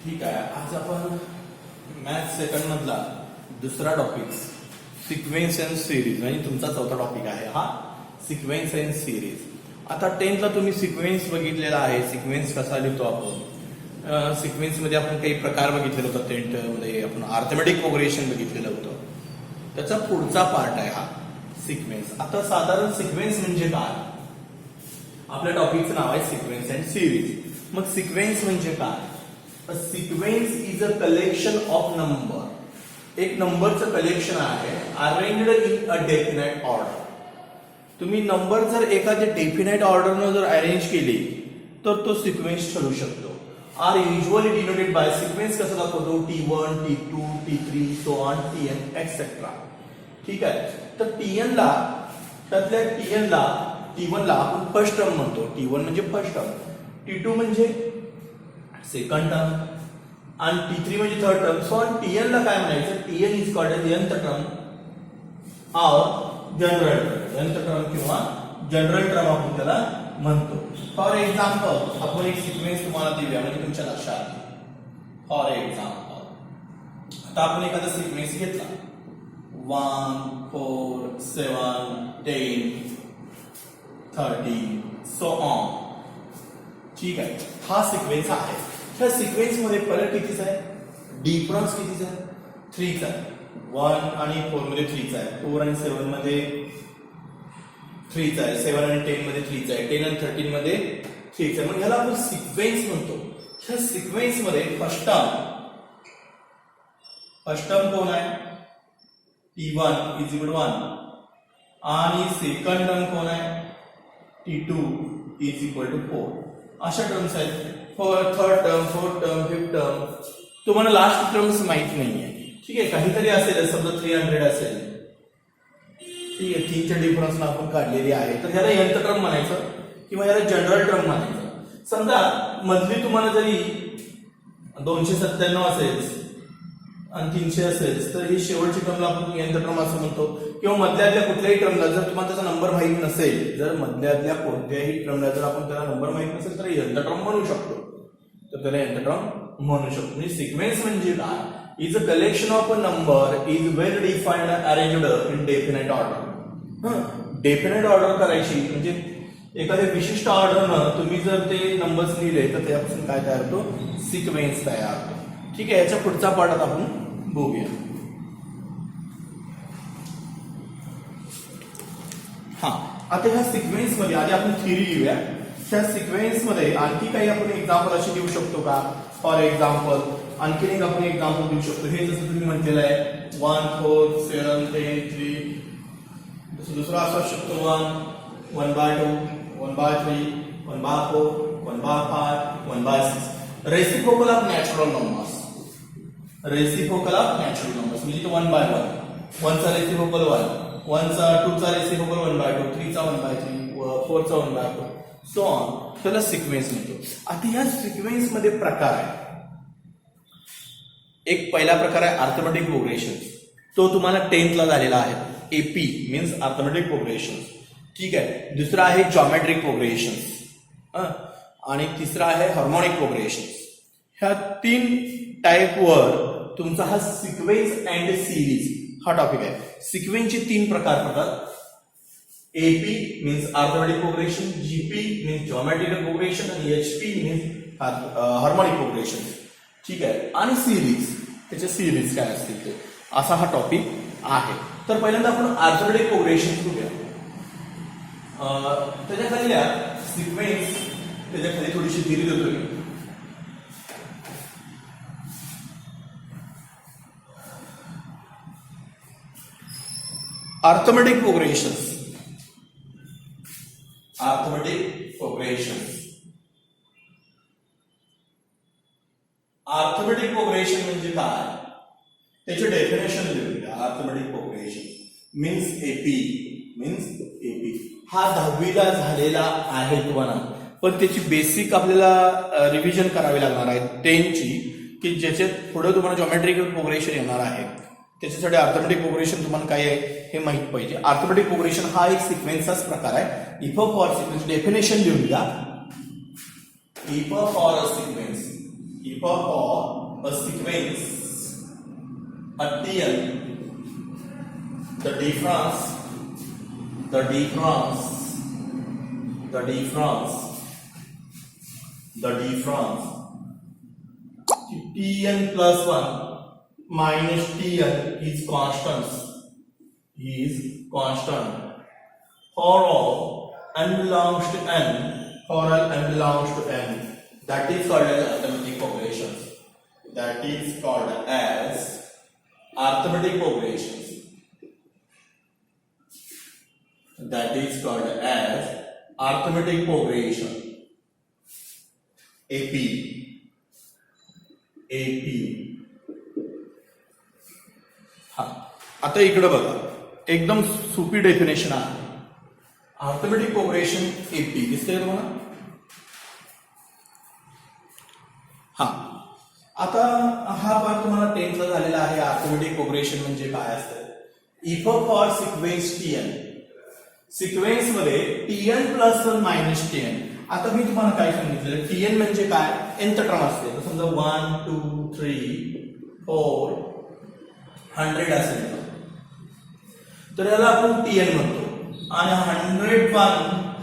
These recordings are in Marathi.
ठीक आहे. आज आपण मॅथ सेकंड मधला दुसरा टॉपिक सिक्वेन्स अँड सिरीज म्हणजे तुमचा चौथा टॉपिक आहे हा सिक्वेन्स अँड सिरीज. आता 10th ला तुम्ही सिक्वेन्स बघितलेला आहे. सिक्वेन्स कसा लिहितो आपण, सिक्वेन्स मध्ये आपण काही प्रकार बघितलेला होता. 10th मध्ये आपण अर्थमॅटिक प्रोग्रेशन बघितलेलं होतं. त्याचा पुढचा पार्ट आहे हा सिक्वेन्स. आता साधारण सिक्वेन्स म्हणजे काय, आपल्या टॉपिकचं नाव आहे सिक्वेन्स अँड सिरीज. मग सिक्वेन्स म्हणजे काय? A sequence is a collection of number. एक नंबरचं कलेक्शन आहे arranged in a definite order. तुम्ही नंबर जर एखाद्या डेफिनाइट ऑर्डरनं जर अरेंज केली तर तो सिक्वेन्स ठरू शकतो. Are usually denoted by sequence कसं दाखवतो, T1, T2, T3 so on Tn etcetera. ठीक आहे. तर Tn ला त्यातल्या T1 ला आपण फर्स्ट टर्म म्हणतो. T1 म्हणजे फर्स्ट टर्म, T2 म्हणजे सेकंड टर्म आणि T3 म्हणजे थर्ड टर्म. सो Tn ला काय म्हणायचं, Tn is called as nth term or general term. nth term किंवा जनरल टर्म आपण त्याला म्हणतो. फॉर एक्झाम्पल आपण एक सिक्वेन्स तुम्हाला दिली म्हणजे तुमच्या लक्षात. फॉर एक्झाम्पल आता आपण एखादा सिक्वेन्स घेतला 1 4 7 10 30 सो ऑन. ठीक आहे. हा सिक्वेन्स आहे. ह्या सिक्वेन्स मध्ये फरक कितीचा आहे, डिफरन्स कितीचा आहे, 3 चा आहे. 1 आणि 4 मध्ये 3 चा आहे, 4 आणि 7 मध्ये 3 चा आहे, 7 आणि 10 मध्ये 3 चा आहे, 10 आणि 13 मध्ये 3 चा आहे. मग ह्याला आपण सिक्वेन्स म्हणतो. ह्या सिक्वेन्स मध्ये फर्स्ट टर्म कोण आहे, T1 इज इक्वल टू 1 आणि सेकंड टर्म कोण आहे, T2 इज इक्वल टू 4. अशा टर्म्स आहेत. Third term, fourth term, fifth term. तुम्हाला लास्ट टर्म्स माहित नाहीये. ठीक आहे. काहीतरी असेल, समजा 300 असेल. ठीक आहे. 3च्या डिफरन्स आपण काढलेली आहे. तर ह्याला nth टर्म म्हणायचं किंवा ह्याला जनरल टर्म म्हणायचं. समजा मधली तुम्हाला जरी 297 असेल आणि 300 असेल तर ही शेवटची टर्मला आपण nth टर्म असं म्हणतो. किंवा मधल्यातल्या कुठल्याही टर्मला जर तुम्हाला त्याचा नंबर माहित नसेल, जर मधल्यातल्या कोणत्याही टर्मला जर आपण त्याला नंबर माहित नसेल तर nth टर्म म्हणू शकतो. तर त्याला nth टर्म म्हणू शकतो. म्हणजे सिक्वेन्स म्हणजे काय, is a collection of a number is well defined arranged in definite order. Definite order करायची म्हणजे एखाद्या विशिष्ट ऑर्डरनं तुम्ही जर ते नंबर्स लिहिले तर त्यापासून काय तयार होतो, सिक्वेन्स तयार होतो. ठीक आहे. याच्या पुढचा पार्ट आता आपण बघूया. हा आता ह्या सिक्वेन्स मध्ये आधी आपण थिअरी लिहूया. ह्या सिक्वेन्स मध्ये आणखी काही आपण एक्झाम्पल असे देऊ शकतो का. फॉर एक्झाम्पल आणखी एक आपण एक्झाम्पल देऊ शकतो. हे जसं तुम्ही म्हटलेलं आहे 1 4 7 10 3. दुसरा असू शकतो 1/2 1/3 1/4 1/5 1/6. Reciprocal of natural numbers. Reciprocal of natural numbers म्हणजे 1/1. 1 चा रेसिप्रोकल 1, 1 चा 2 चा रेसिप्रोकल 1/2, 3 चा 1/3, 4 चा 1/4 सो ऑन. त्याला सिक्वेन्स म्हणतो. आता या सिक्वेन्स मध्ये प्रकार आहे. एक पहिला प्रकार आहे अर्थमॅटिक प्रोग्रेशन. तो तुम्हाला 10th ला झालेला आहे. AP means arithmetic progression. ठीक आहे. दुसरा आहे जॉमेट्रिक प्रोग्रेशन आणि तिसरा आहे हार्मोनिक प्रोग्रेशन. ह्या 3 टाईपवर तुमचा हा सिक्वेन्स अँड सिरीज हा टॉपिक आहे. सिक्वेन्सचे 3 प्रकार पडतात. AP means arithmetic progression, GP means geometrical progression आणि HP मीन्स हार्मोनिक प्रोग्रेशन. ठीक आहे. आणि सिरीज, त्याचे सिरीज काय असतील ते असा हा टॉपिक आहे. तर पहिल्यांदा आपण अर्थमॅटिक प्रोग्रेशन बघूया. त्याच्याखाली सिक्वेन्स, त्याच्याखाली थोडीशी थिअरी देतो मी. Arithmetic progression. Arithmetic progression. Arithmetic progression म्हणजे काय, त्याचे डेफिनेशन लिहूया. Arithmetic progression means AP. हा 10वीला झालेला आहे तुम्हाला, पण त्याची बेसिक आपल्याला रिव्हिजन करावी लागणार आहे 10ची, की ज्याच्यात पुढे तुम्हाला जॉमेट्रिकल प्रोग्रेशन येणार आहे. त्याच्यासाठी अर्थमॅटिक प्रोग्रेशन तुम्हाला काय आहे हे माहित पाहिजे. अर्थमॅटिक प्रोग्रेशन हा एक सिक्वेन्सचाच प्रकार आहे. इफ फॉर सिक्वेन्स डेफिनेशन लिहून घ्या. If for a sequence if for a sequence a Tn, the difference Tn plus 1 minus Tn is constant for all n belongs to n, that is called as arithmetic populations. That is called as arithmetic populations. AP. हा, आता इकडे बघा, एकदम सोपी डेफिनेशन आहे. अर्थमेटिक पॉप्युलेशन एपी दिसतंय तुम्हाला. हा, आता हा पार्ट तुम्हाला 10th ला झालेला आहे. अर्थमेटिक पॉप्युलेशन म्हणजे काय असतं. If for sequence TN, sequence मध्ये टीएन प्लस 1 मायनस टीएन. आता मी तुम्हाला काय सांगितलं, टीएन म्हणजे काय, nth टर्म असते. समजा 1 2 3 4 100 असेल तर याला आपण टीएन म्हणतो. आणि 101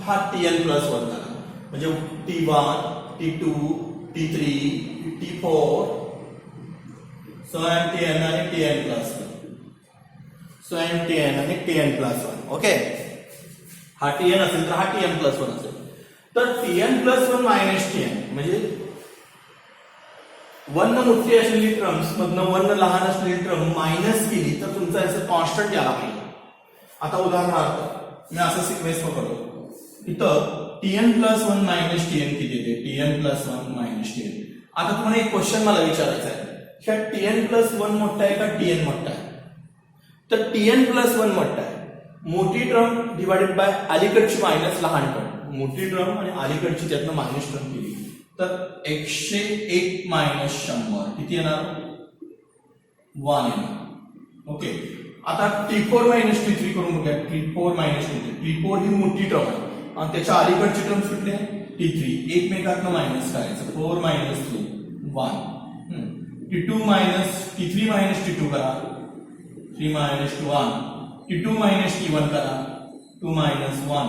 हा टीएन प्लस 1 झाला. म्हणजे T1 T2 T3 T4 so and Tn आणि Tn प्लस 1. ओके, हा Tn असेल तर हा Tn प्लस 1 असेल. तर Tn प्लस 1 मायनस Tn म्हणजे 1 मोठी असलेली टर्म्स मधनं 1 लहान असलेली टर्म मायनस केली तर तुमचा असं कॉन्स्टंट याला पाहिजे. आता उदाहरणार्थ मी असं सिक्वेन्स पकडतो. इथं Tn प्लस 1 मायनस Tn किती येते, Tn प्लस 1 मायनस Tn. आता तुम्हाला एक क्वेश्चन मला विचारायचा आहे, ह्या Tn प्लस 1 मोठा आहे का Tn मोठा आहे. तर Tn प्लस 1 मोठा आहे. मोठी टर्म डिवाइडेड बाय अलीकडची मायनस लहान टर्म, मोठी टर्म आणि अलीकडची त्यातनं मायनस टर्म केली तर 101 मायनस 100 किती येणार, 1 येणार. ओके, आता T4 मायनस T3 करून बघूया. T4 मायनस T4 ही मोठी टर्म आहे आणि त्याच्या अलीकडची टर्म कुठली आहे, T3. एकमेकांना मायनस करायचं. 4 minus 3 1. T2 minus T3 minus T2 करा, 3 मायनस 1. T2 मायनस T1 करा, 2 मायनस 1.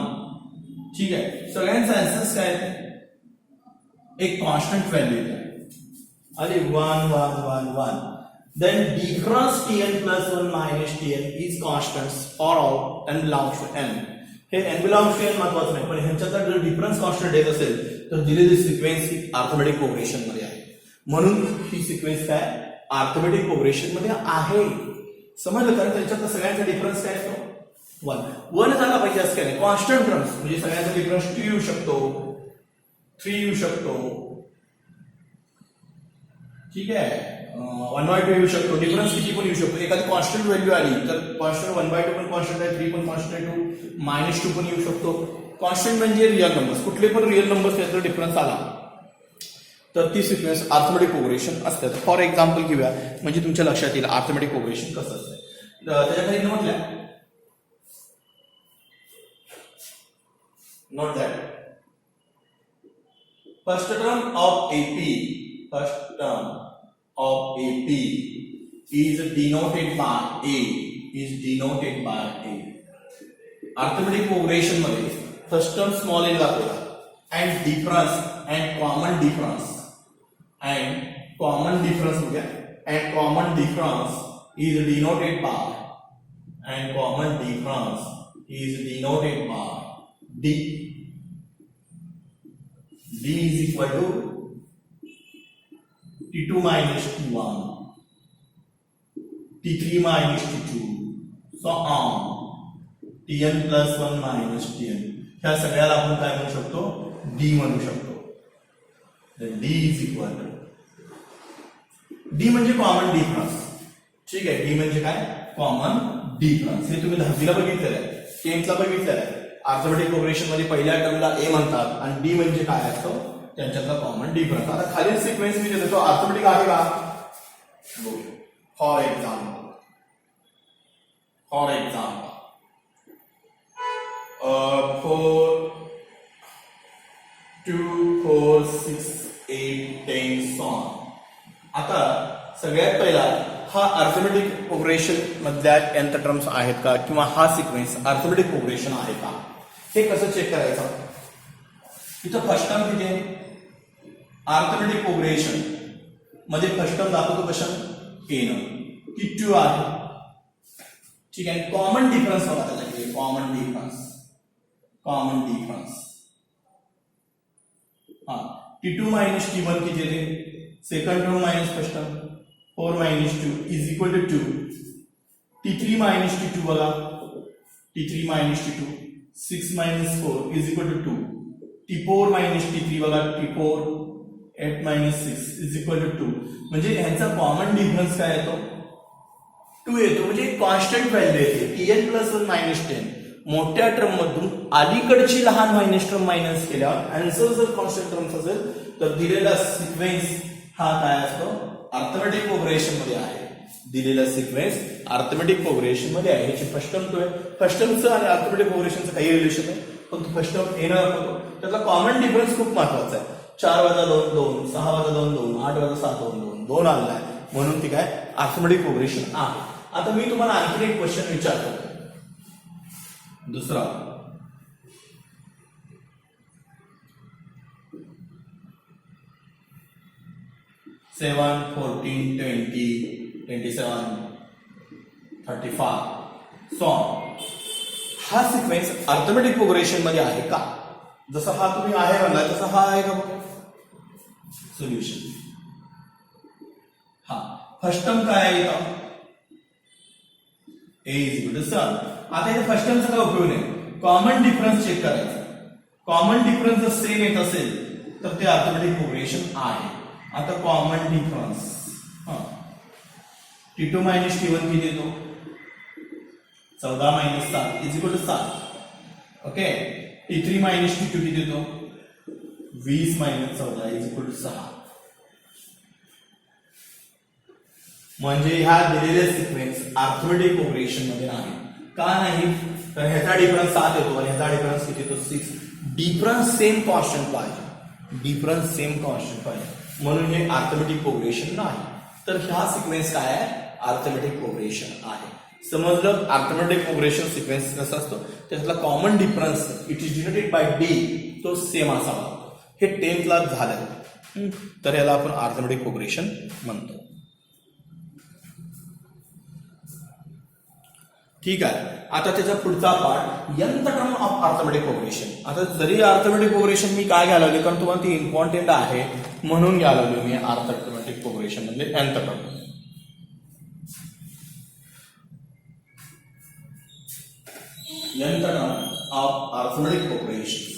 ठीक आहे, सगळ्यांचा आन्सर्स काय आहे, एक कॉन्स्टंट व्हॅल्यू येते. अरे 1 1 1 1. Then difference Tn plus 1 minus Tn is constant for all n belongs to n. हे n belongs to n महत्वाचं नाही, पण ह्यांच्यात जर डिफरन्स कॉन्स्टंट येत असेल तर दिलेली सिक्वेन्स ही अर्थमेटिक पॉप्युलेशन मध्ये आहे. म्हणून ही सिक्वेन्स काय अर्थमेटिक पॉप्युलेशन मध्ये आहे. समजलं, कारण त्यांच्यात सगळ्यांचा डिफरन्स काय असतो 1 झाला पाहिजे असं काय नाही. कॉन्स्टंट टर्म्स म्हणजे सगळ्यांचा डिफरन्स 2 येऊ शकतो, 3 येऊ शकतो. ठीक आहे, 1/2 येऊ शकतो. डिफरन्स किती पण येऊ शकतो. एखादी कॉन्स्टंट व्हॅल्यू आली तर कॉन्स्टंट 1/2 पण कॉन्स्टंट आहे, 3 पण कॉन्स्टंट आहे, 2 -2 पण येऊ शकतो. कॉन्स्टंट म्हणजे रिअल नंबर्स, कुठले पण रिअल नंबर्स त्याचा डिफरन्स आला तर ती सिक्वेन्स अर्थमेटिक पॉप्युलेशन असते. फॉर एक्झाम्पल घेऊया म्हणजे तुमच्या लक्षात येईल अर्थमेटिक पॉप्युलेशन कसं असतं. त्याच्या खाली म्हटल्या note that first term of AP is denoted by A. Arithmetic population मध्ये फर्स्ट टर्म स्मॉल n दाखवला and difference and common difference बघूया. and common difference is denoted by D. D is equal to T2 minus T1, T3 minus T2, so on. Tn plus 1 minus Tn. ह्या सगळ्याला आपण काय म्हणू शकतो, D म्हणू शकतो. D is equal to D म्हणजे कॉमन डिफरन्स. ठीक आहे, D म्हणजे काय, कॉमन डिफरन्स. हे तुम्ही 10वीला बघितलेलं आहे, 10th ला बघितलेलं आहे. अर्थमेटिक पॉप्युलेशन मध्ये पहिल्या टर्मला A म्हणतात आणि D म्हणजे काय असतो त्यांच्यातला कॉमन डिफरन्स. आता खालील सिक्वेन्स मी देतो, अर्थमेटिक आहे का बघूया. For example 4 2 4 6 8 10 so on. आता सगळ्यात पहिला हा अर्थमेटिक प्रोग्रेशन मधल्या nth टर्म्स आहेत का किंवा हा सिक्वेन्स अर्थमेटिक प्रोग्रेशन आहे का हे कसं चेक करायचं. इथं फर्स्ट टर्म किती आहे अर्थमेटिक प्रोग्रेशन मध्ये फर्स्ट टर्म दाखवतो कशानं एन की 2 आहे. ठीक आहे. कॉमन डिफरन्स बघा त्याच्याकडे कॉमन डिफरन्स हा T2 मायनस T1 किती येते second term minus first term 4 minus 2 is equal to 2. T3 minus T2 बघा T3 minus T2 6 minus 4 is equal to 2. T4 minus T3 बघा T4 8 minus 6 is equal to 2. म्हणजे ह्यांचा कॉमन डिफरन्स काय येतो 2 येतो. म्हणजे कॉन्स्टंट व्हॅल्यू येते Tn प्लस 1 मायनस 10. मोठ्या टर्म मधून अलीकडची लहान मायनस टर्म मायनस केल्यावर आन्सर जर कॉन्स्टंट टर्म्स असेल तर दिलेला सिक्वेन्स हा काय असतो अर्थमेटिक प्रोग्रेशन मध्ये आहे. दिलेला सिक्वेन्स अर्थमेटिक प्रोग्रेशन मध्ये आहे. ह्याची फर्स्ट टर्म तो आहे. फर्स्ट टर्मचं आणि अर्थमेटिक प्रोग्रेशनचं काही रिलेशन आहे पण फर्स्ट टर्म येणार होतो. त्यातला कॉमन डिफरन्स खूप महत्वाचा आहे. 4 वजा 2 2 6 वजा 2 2 8 वजा 7 2 2 2 आलेला आहे म्हणून ती काय अर्थमेटिक प्रोग्रेशन आहे. आता मी तुम्हाला आणखी एक क्वेश्चन विचारतो दुसरा. सेवन 14 20 27 35 सो हा सिक्वेन्स अर्थमेटिक प्रोग्रेशन मध्ये आहे का. जसं हा तुम्ही आहे म्हणला तसा हा आहे का बघा सोल्युशन. हा फर्स्ट टर्म काय आहे इथं a इज इक्वल टू सन. आता इथे फर्स्ट टर्मचा काय उपयोग नाही कॉमन डिफरन्स चेक करायचा. कॉमन डिफरन्स जर सेम येत असेल तर ते अर्थमेटिक प्रोग्रेशन आहे. आता common difference T2 minus T1 किती येतो 14 minus 7 is equal to 7. Okay. T3 minus T2 किती येतो 20 मायनस 14 इज इक्वल टू 6. म्हणजे ह्या दिलेले सिक्वेन्स अर्थमेटिक प्रोग्रेशन मध्ये नाही. का नाही तर ह्याचा डिफरन्स 7 येतो आणि ह्याचा डिफरन्स किती येतो 6. डिफरन्स सेम कॉन्स्टंट पाहिजे म्हणून हे अर्थमेटिक प्रोग्रेशन नाही. तर हा सिक्वेन्स काय आहे अर्थमेटिक प्रोग्रेशन आहे. समजलं. अर्थमेटिक प्रोग्रेशन सिक्वेन्स कसा असतो त्यातला common difference it is denoted by D तो सेम असावा. हे 10th ला झालं तर याला आपण अर्थमेटिक प्रोग्रेशन म्हणतो. ठीक आहे. आता त्याचा पुढचा part nth term of arithmetic progression. आता जरी अर्थमेटिक प्रोग्रेशन मी काय घ्यायला लागले कारण तुम्हाला ती इम्पॉर्टंट आहे म्हणून घ्यायला लागलो मी अर्थमेटिक प्रोग्रेशन म्हणजे nth term. nth term of arithmetic progression.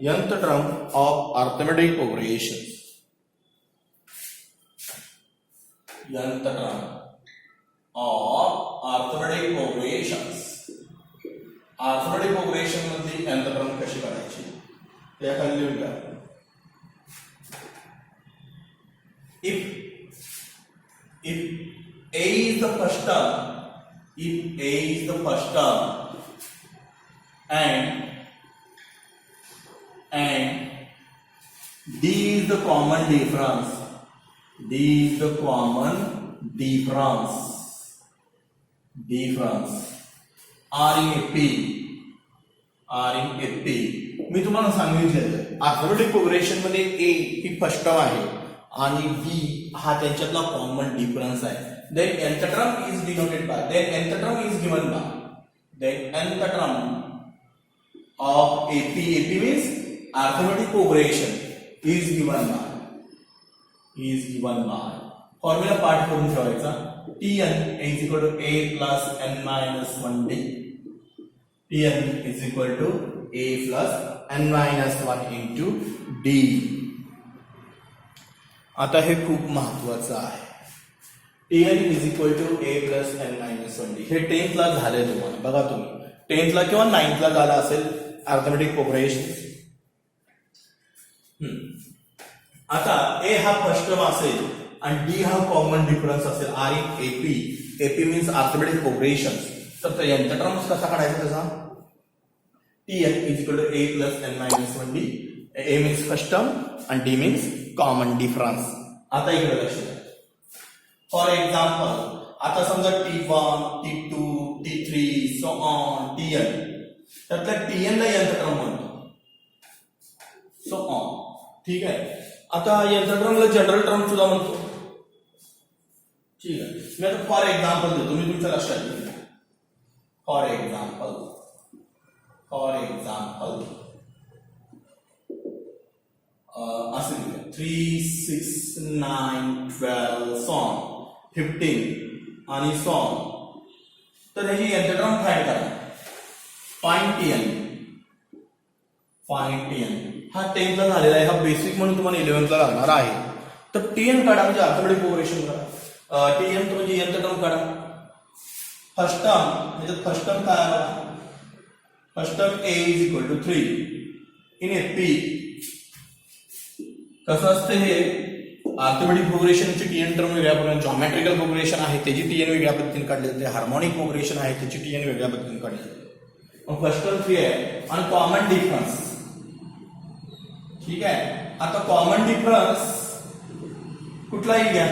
nth term of arithmetic progressions. nth term of arithmetic progressions. arithmetic progression मध्ये nth term कशी काढायची त्या खाली लिहून घ्या. if a is the first term and D is the common difference. R in a P. मी तुम्हाला सांगितलं अर्थमेटिक प्रोग्रेशन मध्ये A ही फर्स्ट टर्म आहे आणि B हा त्यांच्यातला कॉमन डिफरन्स आहे. Then nth term is denoted by. Then nth term is given by. Then nth term of AP means arithmetic progression is given by formula part करून ठेवायचा. Tn is equal to a plus n minus 1d. Tn is equal to a plus n minus 1 into d. आता हे खूप महत्वाचं आहे. Tn is equal to a plus n minus 1d. हे 10th ला झालंय तुम्हाला बघा तुम्ही 10th ला किंवा 9th ला झाला असेल अर्थमेटिक प्रोग्रेशन. आता ए हा फर्स्ट टर्म असेल आणि डी हा कॉमन डिफरन्स असेल are in AP. AP means arithmetic progression. तर यांचा टर्म्स कसा काढायचा त्याचा? Tn is equal to a plus n minus 1d. A means first term and d means common difference. आता इकडे लक्ष द्या. फॉर एक्झाम्पल आता समजा T1, T2, T3 so on Tn. त्यातल्या Tn ला यांचा टर्म म्हणतो. So on. ठीक आहे. आता यांचा टर्मला जनरल टर्म सुद्धा म्हणतो. ठीक आहे. मी आता फॉर एक्झाम्पल देतो, मी तुमच्या लक्षात घ्या. फॉर एक्झाम्पल असं 3, 6, 9, 12 सॉन 15 आणि सॉन. तर ह्याची यांचा टर्म फाइंड करा. फाइंड Tn हा 10th ला झालेला आहे. हा बेसिक म्हणून तुम्हाला 11th ला लागणार आहे. तर Tn काढा म्हणजे अर्थमेटिक प्रोग्रेशन करा. Tn म्हणजे यांचा टर्म काढा. फर्स्ट टर्म म्हणजे फर्स्ट टर्म काय आला? First term a is equal to 3 in p. कसं असतं हे? अर्थमेटिक प्रोग्रेशनची Tn टर्म वेगळ्या पद्धतीने, जॉमेट्रिकल प्रोग्रेशन आहे त्याची Tn वेगळ्या पद्धतीने काढली जाते, हार्मोनिक प्रोग्रेशन आहे त्याची Tn वेगळ्या पद्धतीने काढली जाते. मग फर्स्ट टर्म 3 आहे आणि कॉमन डिफरन्स. ठीक आहे. आता कॉमन डिफरन्स कुठलाही घ्या,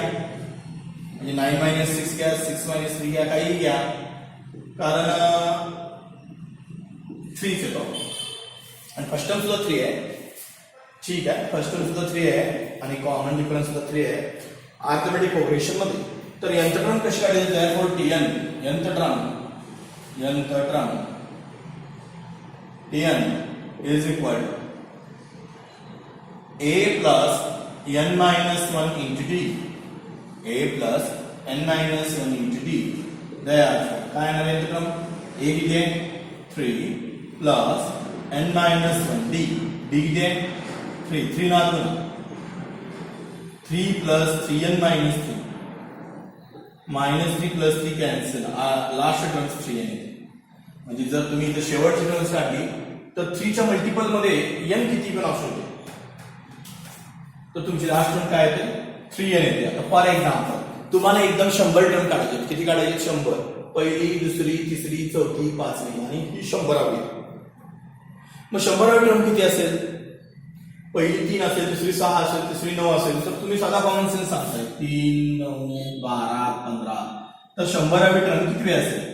म्हणजे 9 - 6 घ्या, 6 - 3 घ्या, काही घ्या, कारण 3 येतो आणि फर्स्ट टर्म सुद्धा 3 आहे. ठीक आहे. फर्स्ट टर्म सुद्धा 3 आहे आणि कॉमन डिफरन्स सुद्धा 3 आहे अर्थमेटिक प्रोग्रेशन मध्ये. तर यांचा टर्म कशी काढायची? therefore Tn यांचा term Tn is equal a plus n minus 1 into d. a plus n minus 1 into d. Therefore काय येणार यांचा टर्म? a किती आहे? 3 plus n minus 1 d. d किती आहे? 3 ना 3 plus 3n minus 3 minus 3 plus 3 cancel. Last terms 3n येते. म्हणजे जर तुम्ही इथे शेवटची टर्म्स काढली तर 3 च्या मल्टिपल मध्ये n किती पण असू शकते. तर तुमची लास्ट टर्म काय येते? 3n येते. आता फॉर एक्झाम्पल तुम्हाला एकदम 100 टर्म काढायचे. किती काढायचे? 100. पहिली, दुसरी, तिसरी, चौथी, पाचवी आणि ही 100रावी. मग 100रावी टर्म किती असेल? पहिली 3 असेल, दुसरी 6 असेल, तिसरी 9 असेल. तर तुम्ही साधा कॉमन सेन्स सांगताय 3, 9, 12, 15. तर 100रावी टर्म किती असेल?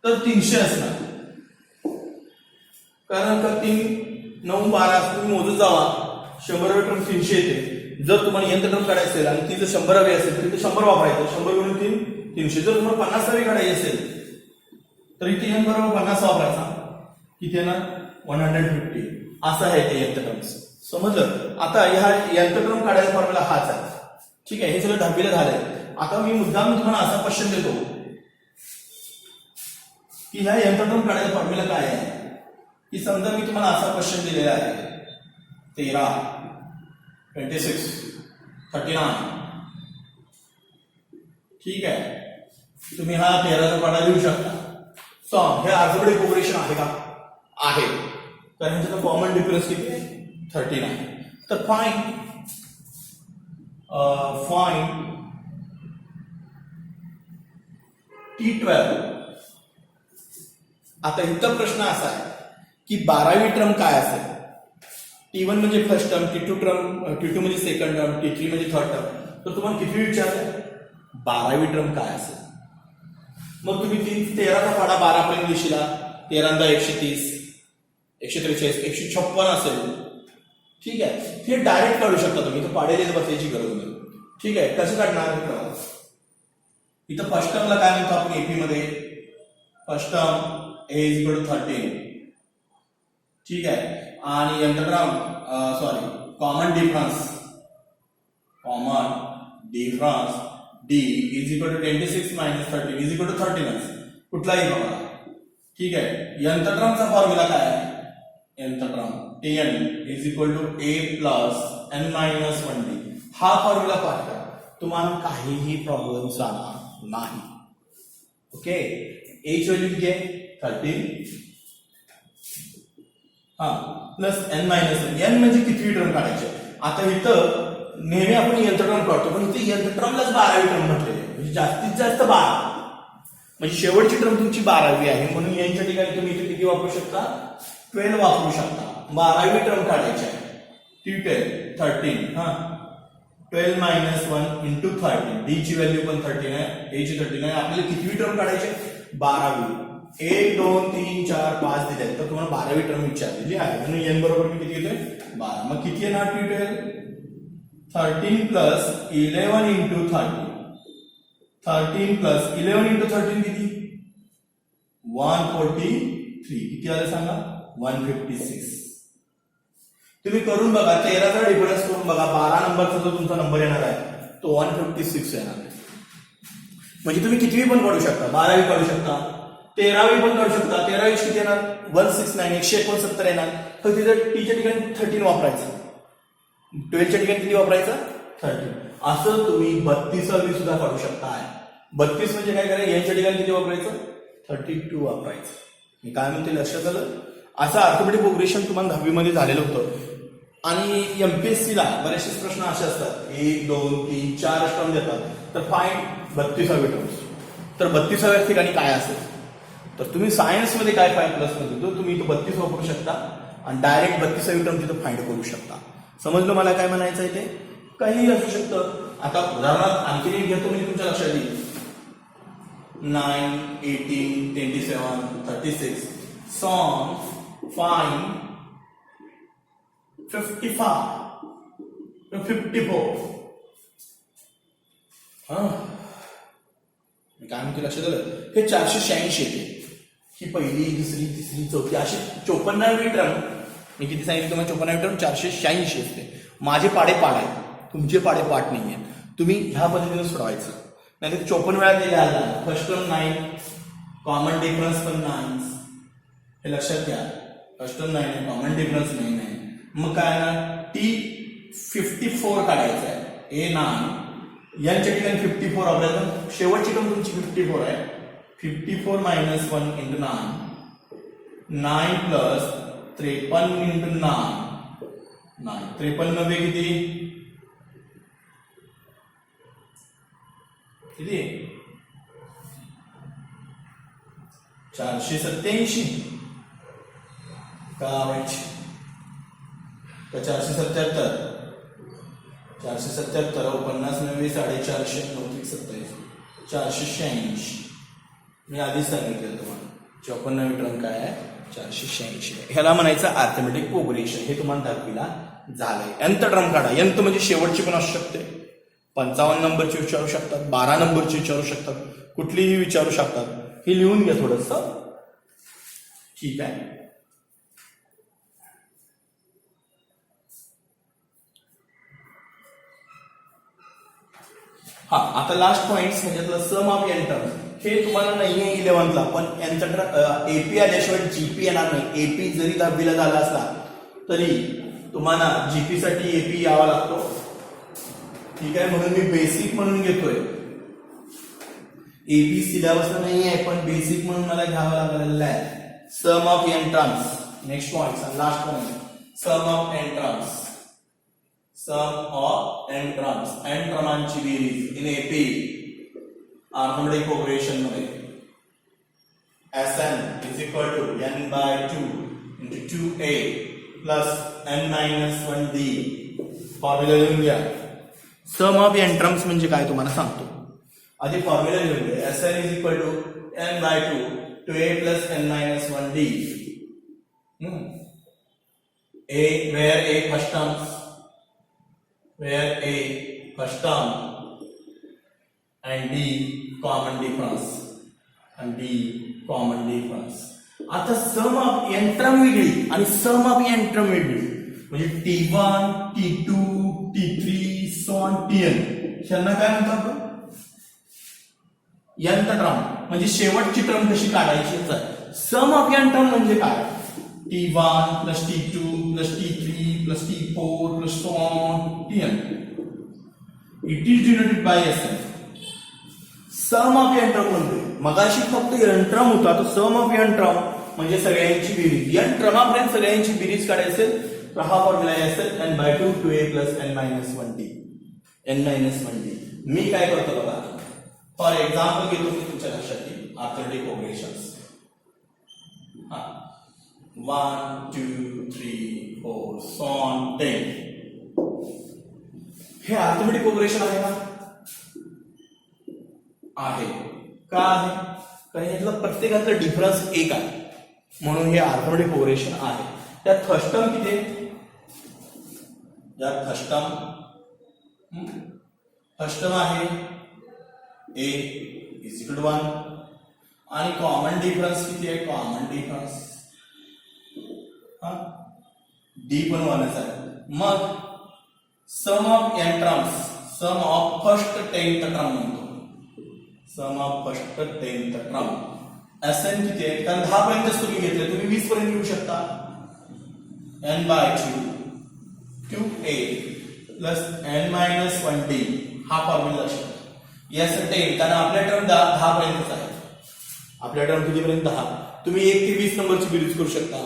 तर 300 असणार. कारण का 3, 9, 12 तुम्ही मोजत जावा. 100रावी टर्म 300 येते. जर तुम्हाला यंत्र टर्म काढायचं असेल आणि ती जर 100रावी असेल तर तिथे 100 वापरायचं. 100 गुणिले 3 300. जर तुम्हाला 50रावी काढायची असेल तर इथे n बरोबर 50 वापरायचा. किती येणार? 150. असं आहे ते यंत्र टर्म्स. समजलं? आता ह्या यंत्र टर्म काढायचा फॉर्म्युला हाच आहे. ठीक आहे. हे सगळं 10वीला झालंय. आता मी मुद्दाम तुम्हाला असा क्वेश्चन देतो की ह्या यंत्र टर्म काढायचा फॉर्म्युला काय आहे. की समजा मी तुम्हाला असा क्वेश्चन दिलेला आहे 13, 26, 39. ठीक आहे. तुम्ही हा 13चा पाढा लिहू शकता. सो हे अर्थमेटिक प्रोग्रेशन आहे का? आहे. कारण ह्याचा कॉमन डिफरन्स किती आहे? 39. तर फाईन T12. आता इथं प्रश्न असा आहे की 12वी टर्म काय असेल? T1 म्हणजे फर्स्ट टर्म, T2 म्हणजे सेकंड टर्म, T3 म्हणजे थर्ड टर्म. तर तुम्हाला किती विचारलं? 12वी टर्म काय असेल? मग तुम्ही 13चा पाढा 12 पर्यंत लिहिशीला. 13 130, 143, 156 असेल. ठीक आहे. हे डायरेक्ट काढू शकता तुम्ही. इथं पाडेलेच बसायची गरज नाही. ठीक आहे. कसं काढणार? इथं फर्स्ट टर्मला काय म्हणतो आपण एपी मध्ये? First term a is equal to 13. ठीक आहे. आणि यंत्र term common difference d is equal to 26 minus 13 is equal to 13. कुठलाही बघा. ठीक आहे. यंत्र टर्मचा फॉर्म्युला काय आहे? यंत्र term Tn is equal to a plus n minus 1d. हा फॉर्म्युला पाठ करा. तुम्हाला काहीही प्रॉब्लेम जाणार नाही. ओके. a ची व्हॅल्यू किती आहे? 13 प्लस n मायनस n म्हणजे किती टर्म काढायचे? आता इथं नेहमी आपण यंत्रक्रम काढतो, पण इथे यंत्रक्रमलाच 12वी टर्म म्हटलेले आहे, म्हणजे जास्तीत जास्त 12, म्हणजे शेवटची टर्म तुमची 12वी आहे, म्हणून यांच्या ठिकाणी तुम्ही इथे किती वापरू शकता, 12 वापरू शकता. 12वी टर्म काढायची आहे, ती 12 13 हा 12 मायनस 1 इंटू 13. डी ची व्हॅल्यू पण 13 आहे, ए ची 13 आहे. आपल्याला कितवी टर्म काढायची, 12वी. 1 2 3 4 5 दिले तर तुम्हाला 12वी टर्म विचारलेली आहे, म्हणून एन बरोबर मी किती घेतोय, 12. मग किती येणार T 13 plus 11 into 13. 13 plus 11 into 13 किती, 143. किती आलं सांगा, 156. तुम्ही करून बघा, 13चा डिफरन्स करून बघा, 12 नंबरचा जो तुमचा नंबर येणार आहे तो 156 येणार आहे. म्हणजे तुम्ही कितीवी पण काढू शकता, 12वी काढू शकता, 13वी पण काढू शकता. 13वी किती येणार, 169 169 येणार. तर तिथं टीच्या ठिकाणी 13 वापरायचं, 12च्या ठिकाणी किती वापरायचं, 13. असं तुम्ही 32वी सुद्धा काढू शकता. 32 म्हणजे काय करायचं, यांच्या ठिकाणी किती वापरायचं, 32 वापरायचं. मी काय म्हणते लक्षात आलं. असं अर्थमेटिक प्रोग्रेशन तुम्हाला 10वी मध्ये झालेलं होतं. आणि एमपीएससीला बरेचसे प्रश्न असे असतात, 1 2 3 4 टर्म देतात, तर फाईंड 32वी टर्म्स. तर 32व्या ठिकाणी काय असेल, तर तुम्ही सायन्समध्ये काय फाईंड प्लस मध्ये तो तुम्ही 32 वापरू शकता आणि डायरेक्ट 32वी टर्म तिथं फाईंड करू शकता. समजलं मला काय म्हणायचं आहे ते, काहीही असू शकतं. आता उदाहरणार्थ आणखी एक घेतो, म्हणजे तुमच्या लक्षात येईल. 9 18 27 36 सॉन फाईंड 55 54. काय म्हणते लक्षात आलं, हे 486 येते. ही पहिली दुसरी तिसरी चौथी अशी 54वी टर्म. मी किती सांगितलं तुम्हाला, 54वी टर्म 486 येते. माझे पाडे पाड आहेत, तुमचे पाडे पाठ नाहीये. तुम्ही ह्या पद्धतीने सोडवायचं, नाही तर 54 वेळा ते लिहायला. फर्स्ट टर्म 9, कॉमन डिफरन्स पण 9, हे लक्षात घ्या. फर्स्ट टर्म 9 आहे, कॉमन डिफरन्स 9 आहे. मग काय ना, टी 54 काढायचं आहे, ए 9 यांच्या ठिकाणी 54 वापरायचं. शेवटची टर्म तुमची 54 आहे. 54 मायनस 1 इंटू 9, 9 प्लस 53 इंटू 9. 53 नव्हे किती, किती 487 का 477, 477 50 नव्हे 450 27 486. मी आधीच सांगितलं तुम्हाला 54वी टर्म काय आहे, 486. ह्याला म्हणायचं अर्थमेटिक प्रोग्रेशन. हे तुम्हाला 10वीला झालंय. nth टर्म काढा. nth म्हणजे शेवटची पण असू शकते, 55 नंबरची विचारू शकतात, 12 नंबरची विचारू शकतात, कुठलीही विचारू शकतात. हे लिहून घ्या थोडस, ठीक आहे. हा, आता लास्ट पॉइंट ह्याच्यातलं सम ऑफ एन टर्म. हे तुम्हाला नाहीये 11ला, पण एपी आल्याशिवाय जीपी येणार नाही. एपी जरी 10वीला झाला असला तरी तुम्हाला जीपी साठी एपी यावा लागतो, ठीक आहे. म्हणून मी बेसिक म्हणून घेतोय. एपी सिलेबस नाही आहे, पण बेसिक म्हणून मला घ्यावं लागलेलं आहे. Sum of n terms. Next point, last point, sum of n terms. Sum of n terms, n टर्मांची बेरीज इन एपी अर्थमेटिक प्रोग्रेशन मध्ये. Sn is equal to n by 2 into 2a plus n minus 1d. Formula लिहून घ्या. सम ऑफ एन टर्म्स म्हणजे काय तुम्हाला सांगतो. आधी फॉर्म्युला लिहून घ्या. Sn is equal to n by 2 2a plus n minus 1d. A where a first terms, where a first term and d common difference, and d common difference. आता सम ऑफ एन टर्म वेगळी आणि सम ऑफ एन टर्म वेगळी, म्हणजे T1 T2 T3 so on Tn. ह्यांना काय म्हणतो आपण, nth टर्म. म्हणजे शेवटची टर्म कशी काढायची. सम ऑफ एन टर्म म्हणजे काय, T1 plus T2 plus T3 plus T4 plus so on Tn. It is denoted by Sn. Sum of n term म्हणजे मगाशी फक्त एन टर्म होता, तो सम ऑफ एन टर्म म्हणजे सगळ्यांची बेरीज. एन टर्मापर्यंत सगळ्यांची बेरीज काढायची असेल तर हा फॉर्म्युला असेल n by 2 2a plus n minus 1d. n-1d. मी काय करतो बघा, फॉर एक्झाम्पल घेतो मी तुमच्या लक्षात येईल अर्थमेटिक प्रोग्रेशन्स. 1 2 3 4 so on 10. हे अर्थमेटिक प्रोग्रेशन आहे ना, आहे का आहे, कारण यातला प्रत्येकाचा डिफरन्स एक आहे म्हणून हे अर्थमेटिक प्रोग्रेशन आहे. त्यात फर्स्ट टर्म किती आहे, यात फर्स्ट टर्म आहे a इज इक्वल टू 1 आणि कॉमन डिफरन्स किती आहे, कॉमन डिफरन्स d पण 1च आहे. मग sum of n terms, sum of first 10th term म्हणतो, sum of first 10th term Sn किती आहे, कारण 10 पर्यंतच तुम्ही घेतले, तुम्ही 20 पर्यंत घेऊ शकता. n/2 2a प्लस n-1d हा फॉर्म्युला असतो. S10 कारण आपल्या टर्म 10 पर्यंतच आहे, आपल्या टर्म कितीपर्यंत 10. तुम्ही 1 ते 20 नंबरची बेरीज करू शकता,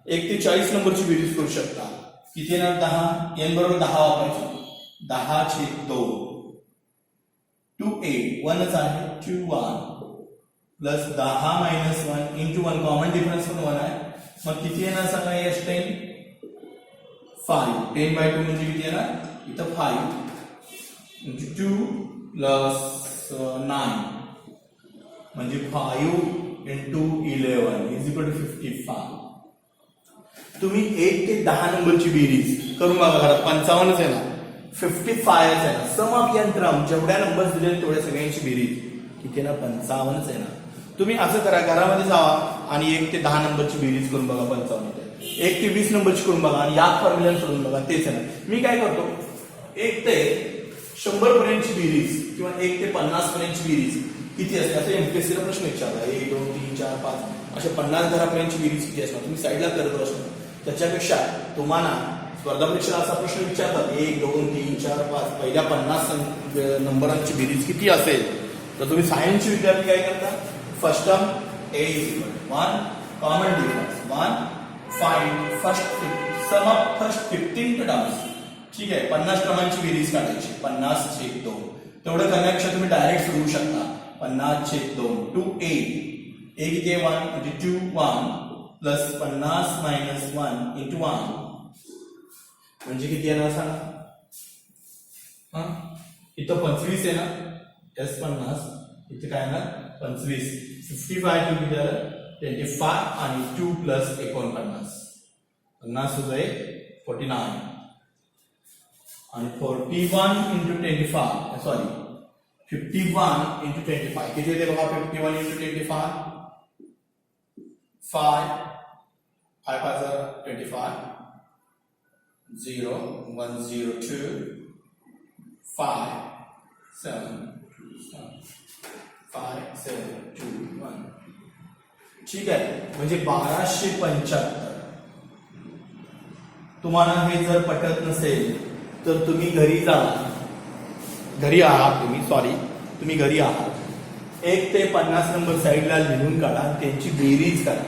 1 ते 40 नंबरची बेरीज करू शकता. किती येणार, 10. n बरोबर 10 वापरायचं, 10/2 2a 1च आहे 2 प्लस 10-1 इंटू 1 कॉमन डिफरन्स पण 1 आहे. मग किती येणार सांगा, S10 5. 10/2 म्हणजे किती येणार, इथं 5 इंटू 2 प्लस 9 म्हणजे 5 इंटू 11 इज इक्वल टू 55. तुम्ही 1 ते 10 नंबरची बेरीज करून बघा, घरात 55च आहे ना, 55च आहे ना. सम ऑफ n टर्म जेवढ्या नंबर्स दिले तेवढ्या सगळ्यांची बेरीज किती ना, 55च आहे ना. तुम्ही असं करा, घरामध्ये जावा आणि 1 ते 10 नंबरची बेरीज करून बघा 55. 1 ते 20 नंबरची करून बघा आणि याच फॉर्म्युला सोडून बघा, तेच आहे ना. मी काय करतो, 1 ते 100 पर्यंतची बेरीज किंवा 1 ते 50 पर्यंतची बेरीज किती असते असं एमपीएससीला प्रश्न विचारला. 1 2 3 4 5 अशा 50 घरापर्यंतची बेरीज किती असणार, तुम्ही साईडला करत असतो. त्याच्यापेक्षा तुम्हाला स्पर्धा परीक्षेला असा प्रश्न विचारतात 1 2 3 4 5 पहिल्या 50 नंबरांची बेरीज किती असेल, तर तुम्ही सायन्सचे विद्यार्थी काय करता, first term a is equal to 1 common difference 1 find first sum of first 15 terms. ठीक आहे, 50 टर्मांची बेरीज काढायची, 50/2. तेवढं करण्यापेक्षा तुम्ही डायरेक्ट सोडवू शकता, 50/2 2a किती आहे 1 म्हणजे 2 प्लस 50-1 इंटू 1 म्हणजे किती येणार सांगा, इथं 25 आहे ना, S50 इथे काय येणार 25. 55 टू किती आलं 25 आणि 2 प्लस 49 50 होतंय 49 आणि 41 इंटू 25 सॉरी 51 इंटू 25 किती येते बघा, 51 इंटू 25 5 5 25 0 1 0 2 5 7 5 7 2 1. ठीक आहे, म्हणजे 1275. तुम्हाला हे जर पटत नसेल तर तुम्ही घरी जा, घरी आहात तुम्ही घरी आहात 1 ते 50 नंबर साईडला लिहून काढा आणि त्यांची बेरीज करा,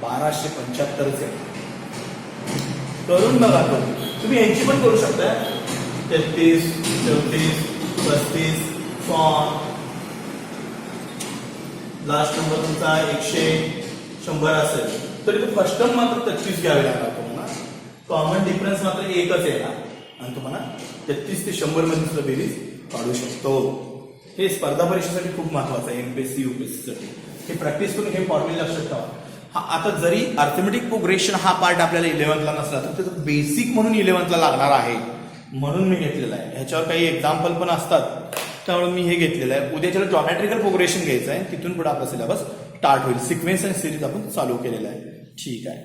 1275 आहे. करून बघा, तुम्ही यांची पण करू शकता 33 34 35 लास्ट नंबर तुमचा 100 असेल तरी तो फर्स्ट टर्म मात्र 33 घ्यावे लागणार तुम्हाला. कॉमन डिफरन्स मात्र एकच येणार आणि तुम्हाला 33 ते 100 मध्ये सुद्धा बेरीज काढू शकतो. हे स्पर्धा परीक्षेसाठी खूप महत्वाचं आहे, एमपीएससी यूपीएससी साठी. हे प्रॅक्टिस करून हे फॉर्म्युला लक्षात ठेवा. हा आता जरी अर्थमेटिक प्रोग्रेशन हा पार्ट आपल्याला 11th नसला तर त्याचं बेसिक म्हणून 11th लागणार आहे म्हणून मी घेतलेला आहे. ह्याच्यावर काही एक्झाम्पल पण असतात त्यामुळे मी हे घेतलेलं आहे. उद्याच्याला जॉमेट्रिकल प्रोग्रेशन घ्यायचं आहे, तिथून पुढे आपला सिलेबस स्टार्ट होईल. सिक्वेन्स आणि सिरीज आपण चालू केलेला आहे. ठीक आहे.